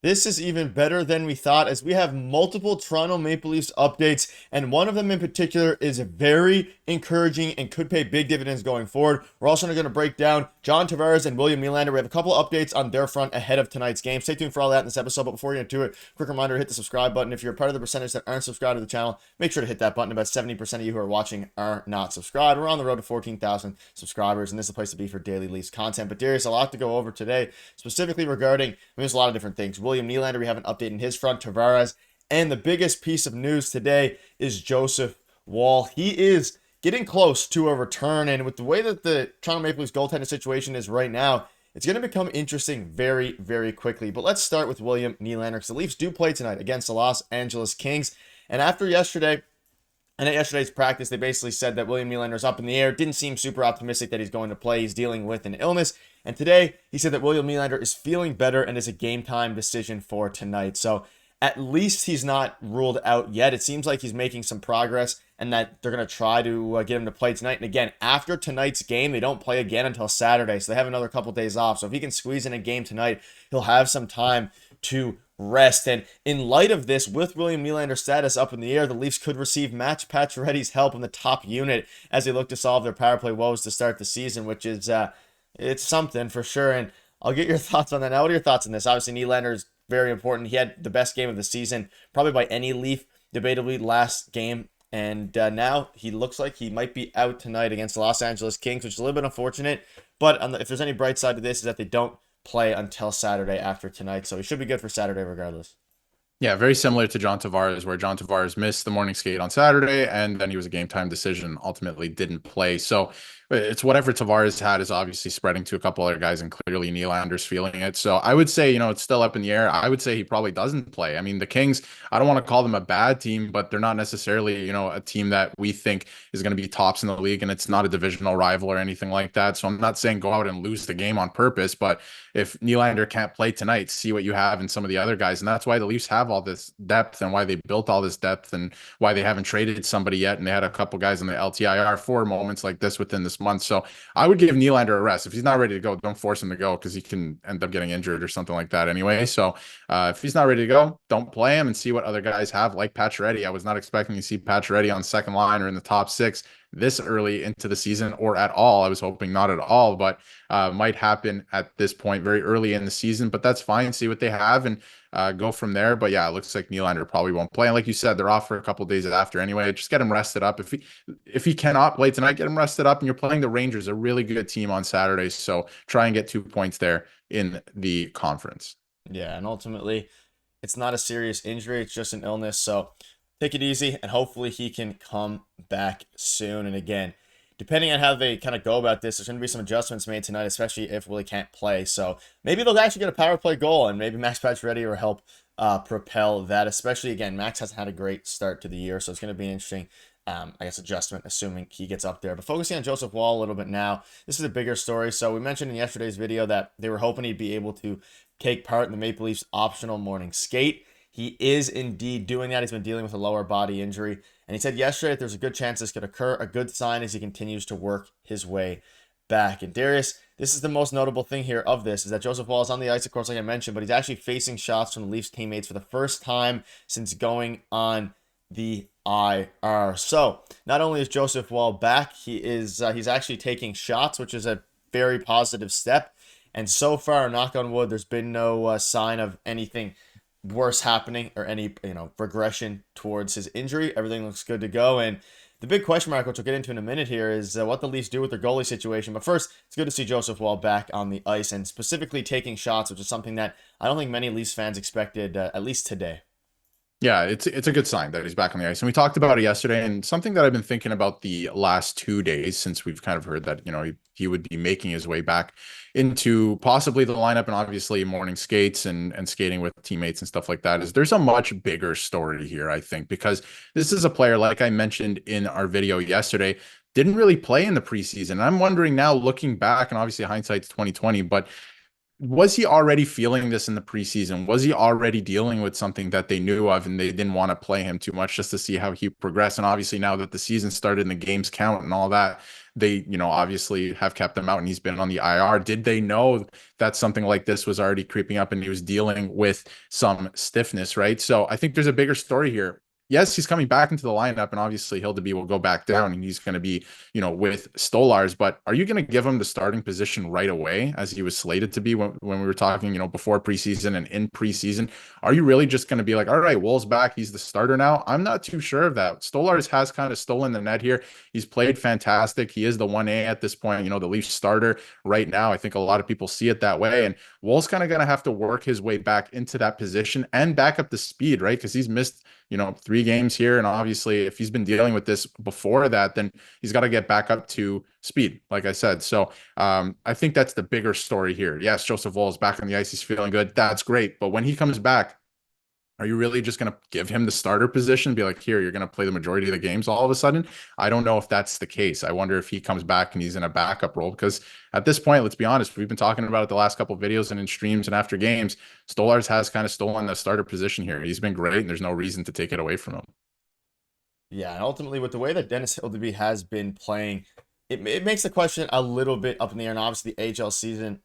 This is even better than we thought, as we have multiple Toronto Maple Leafs updates, and one of them in particular is very encouraging and could pay big dividends going forward. We're also going to break down John Tavares and William Nylander. We have a couple updates on their front ahead of tonight's game. Stay tuned for all that in this episode, but before we get to it, quick reminder, hit the subscribe button. If you're a part of the percentage that aren't subscribed to the channel, make sure to hit that button. About 70% of you who are watching are not subscribed. We're on the road to 14,000 subscribers, and this is the place to be for daily Leafs content. But Darius, a lot to go over today, specifically regarding, there's a lot of different things. William Nylander, we have an update in his front, Tavares, and the biggest piece of news today is Joseph Woll. He is getting close to a return, and with the way that the Toronto Maple Leafs goaltending situation is right now, it's going to become interesting very, very quickly. But let's start with William Nylander, because the Leafs do play tonight against the Los Angeles Kings, and after yesterday, and at yesterday's practice, they basically said that William Nylander's up in the air. Didn't seem super optimistic that he's going to play. He's dealing with an illness. And today, he said that William Nylander is feeling better and is a game time decision for tonight. So at least he's not ruled out yet. It seems like he's making some progress and that they're going to try to get him to play tonight. And again, after tonight's game, they don't play again until Saturday. So they have another couple days off. So if he can squeeze in a game tonight, he'll have some time to rest. And in light of this, with William Nylander's status up in the air, the Leafs could receive Max Pacioretty's help in the top unit as they look to solve their power play woes to start the season, which is it's something for sure. And I'll get your thoughts on that. Now, what are your thoughts on this? Obviously, Nylander is very important. He had the best game of the season, probably by any Leaf, debatably last game. And now he looks like he might be out tonight against the Los Angeles Kings, which is a little bit unfortunate. But if there's any bright side to this, is that they don't play until Saturday after tonight. So he should be good for Saturday regardless. Yeah, very similar to John Tavares, where John Tavares missed the morning skate on Saturday, and then he was a game time decision, ultimately didn't play. So it's whatever Tavares had is obviously spreading to a couple other guys, and clearly Nylander's feeling it. So I would say, it's still up in the air. I would say he probably doesn't play. I mean, the Kings, I don't want to call them a bad team, but they're not necessarily, a team that we think is going to be tops in the league, and it's not a divisional rival or anything like that. So I'm not saying go out and lose the game on purpose, but if Nylander can't play tonight, see what you have in some of the other guys. And that's why the Leafs have all this depth and why they built all this depth and why they haven't traded somebody yet. And they had a couple guys in the LTIR for moments like this within this month. So I would give Nylander a rest. If he's not ready to go, don't force him to go, because he can end up getting injured or something like that anyway. So if he's not ready to go, don't play him and see what other guys have, like Pacioretty. I was not expecting to see Pacioretty on second line or in the top six this early into the season, or at all. I was hoping not at all, but might happen at this point very early in the season. But that's fine. See what they have and go from there. But yeah, it looks like Nylander probably won't play. And like you said, they're off for a couple of days after anyway. Just get him rested up. If he cannot play tonight, get him rested up. And you're playing the Rangers, a really good team on Saturday. So try and get 2 points there in the conference. Yeah, and ultimately, it's not a serious injury. It's just an illness. So take it easy, and hopefully he can come back soon. And again, depending on how they kind of go about this, there's going to be some adjustments made tonight, especially if Willie can't play. So maybe they'll actually get a power play goal, and maybe Max Pacioretty will help propel that. Especially, again, Max hasn't had a great start to the year, so it's going to be an interesting, adjustment, assuming he gets up there. But focusing on Joseph Woll a little bit now, this is a bigger story. So we mentioned in yesterday's video that they were hoping he'd be able to take part in the Maple Leafs optional morning skate. He is indeed doing that. He's been dealing with a lower body injury. And he said yesterday that there's a good chance this could occur, a good sign as he continues to work his way back. And Darius, this is the most notable thing here of this, is that Joseph Woll is on the ice, of course, like I mentioned, but he's actually facing shots from the Leafs teammates for the first time since going on the IR. So not only is Joseph Woll back, he's actually taking shots, which is a very positive step. And so far, knock on wood, there's been no sign of anything worse happening or any regression towards his injury. Everything looks good to go. And the big question mark, which we'll get into in a minute here, is what the Leafs do with their goalie situation. But first, it's good to see Joseph Woll back on the ice and specifically taking shots, which is something that I don't think many Leafs fans expected, at least today. Yeah, it's a good sign that he's back on the ice. And we talked about it yesterday, and something that I've been thinking about the last 2 days since we've kind of heard that, he would be making his way back into possibly the lineup and obviously morning skates and skating with teammates and stuff like that, is there's a much bigger story here, I think, because this is a player, like I mentioned in our video yesterday, didn't really play in the preseason. And I'm wondering now, looking back, and obviously hindsight's 2020, but was he already feeling this in the preseason? Was he already dealing with something that they knew of and they didn't want to play him too much just to see how he progressed? And obviously now that the season started and the games count and all that, they, obviously have kept him out and he's been on the IR. Did they know that something like this was already creeping up and he was dealing with some stiffness, right? So I think there's a bigger story here. Yes, he's coming back into the lineup, and obviously Hildeby will go back down, and he's going to be, with Stolars. But are you going to give him the starting position right away, as he was slated to be when we were talking, before preseason and in preseason? Are you really just going to be like, all right, Woll's back, he's the starter now? I'm not too sure of that. Stolars has kind of stolen the net here. He's played fantastic. He is the 1A at this point, the Leafs starter right now. I think a lot of people see it that way, and Woll's kind of going to have to work his way back into that position and back up the speed, right? Because he's missed 3 games here. And obviously, if he's been dealing with this before that, then he's got to get back up to speed, like I said. So I think that's the bigger story here. Yes, Joseph Woll is back on the ice. He's feeling good. That's great. But when he comes back, are you really just going to give him the starter position? Be like, here, you're going to play the majority of the games all of a sudden? I don't know if that's the case. I wonder if he comes back and he's in a backup role, because at this point, let's be honest, we've been talking about it the last couple of videos and in streams and after games. Stolars has kind of stolen the starter position here. He's been great, and there's no reason to take it away from him. Yeah, and ultimately, with the way that Dennis Hildeby has been playing, it makes the question a little bit up in the air. And obviously, the AHL season,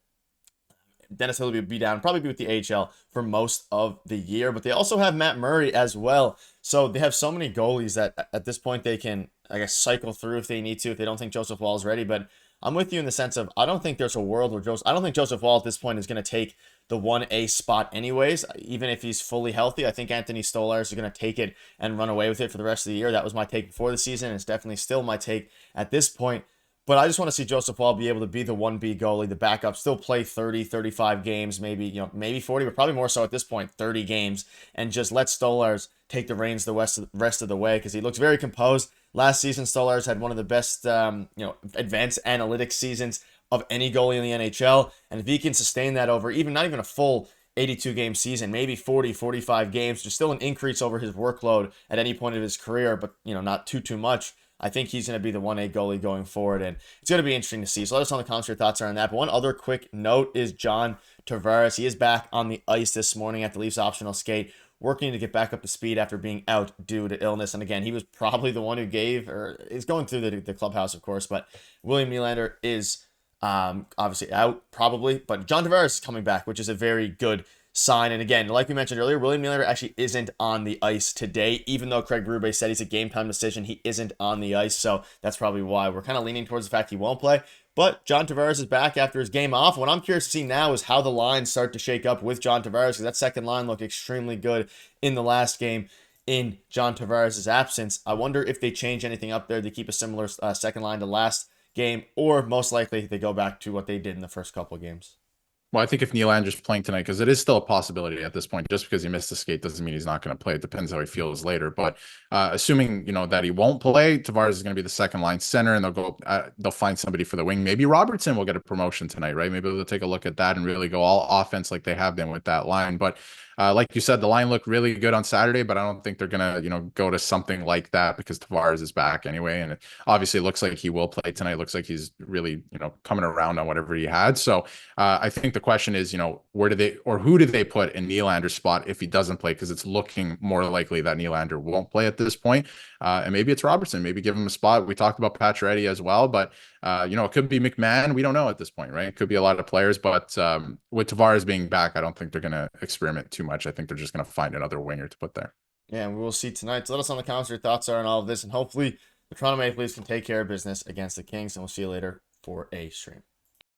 Dennis Hildeby would be down, probably be with the AHL for most of the year. But they also have Matt Murray as well. So they have so many goalies that at this point they can, I guess, cycle through if they need to, if they don't think Joseph Woll is ready. But I'm with you in the sense of I don't think there's a world where I don't think Joseph Woll at this point is going to take the 1A spot anyways, even if he's fully healthy. I think Anthony Stolars is going to take it and run away with it for the rest of the year. That was my take before the season. It's definitely still my take at this point. But I just want to see Joseph Woll be able to be the 1B goalie, the backup, still play 30, 35 games, maybe 40, but probably more so at this point, 30 games, and just let Stolars take the reins the rest of the way, because he looks very composed. Last season, Stolars had one of the best, advanced analytics seasons of any goalie in the NHL, and if he can sustain that over not even a full 82 game season, maybe 40, 45 games, just still an increase over his workload at any point of his career, but not too much. I think he's going to be the 1A goalie going forward, and it's going to be interesting to see. So let us know in the comments your thoughts are on that. But one other quick note is John Tavares. He is back on the ice this morning at the Leafs optional skate, working to get back up to speed after being out due to illness. And again, he was probably the one who is going through the clubhouse, of course, but William Nylander is obviously out, probably. But John Tavares is coming back, which is a very good sign. And again, like we mentioned earlier, William Nylander actually isn't on the ice today, even though Craig Berube said he's a game time decision. He isn't on the ice, so that's probably why we're kind of leaning towards the fact he won't play. But John Tavares is back after his game off. What I'm curious to see now is how the lines start to shake up with John Tavares, because that second line looked extremely good in the last game in John Tavares' absence. I wonder if they change anything up there to keep a similar second line to last game, or most likely they go back to what they did in the first couple of games. Well, I think if Nylander's playing tonight, because it is still a possibility at this point, just because he missed the skate doesn't mean he's not going to play. It depends how he feels later. But assuming, that he won't play, Tavares is going to be the second line center, and they'll find somebody for the wing. Maybe Robertson will get a promotion tonight, right? Maybe they'll take a look at that and really go all offense like they have been with that line. But like you said, the line looked really good on Saturday, but I don't think they're going to, go to something like that because Tavares is back anyway. And it obviously looks like he will play tonight. It looks like he's really, coming around on whatever he had. So I think the question is, who do they put in Nylander's spot if he doesn't play? Because it's looking more likely that Nylander won't play at this point. And maybe it's Robertson. Maybe give him a spot. We talked about Pacioretty as well, but it could be McMahon. We don't know at this point, right? It could be a lot of players, but with Tavares being back, I don't think they're going to experiment too much. I think they're just going to find another winger to put there. Yeah, and we will see tonight. So let us know in the comments what your thoughts are on all of this, and hopefully the Toronto Maple Leafs can take care of business against the Kings, and we'll see you later for a stream.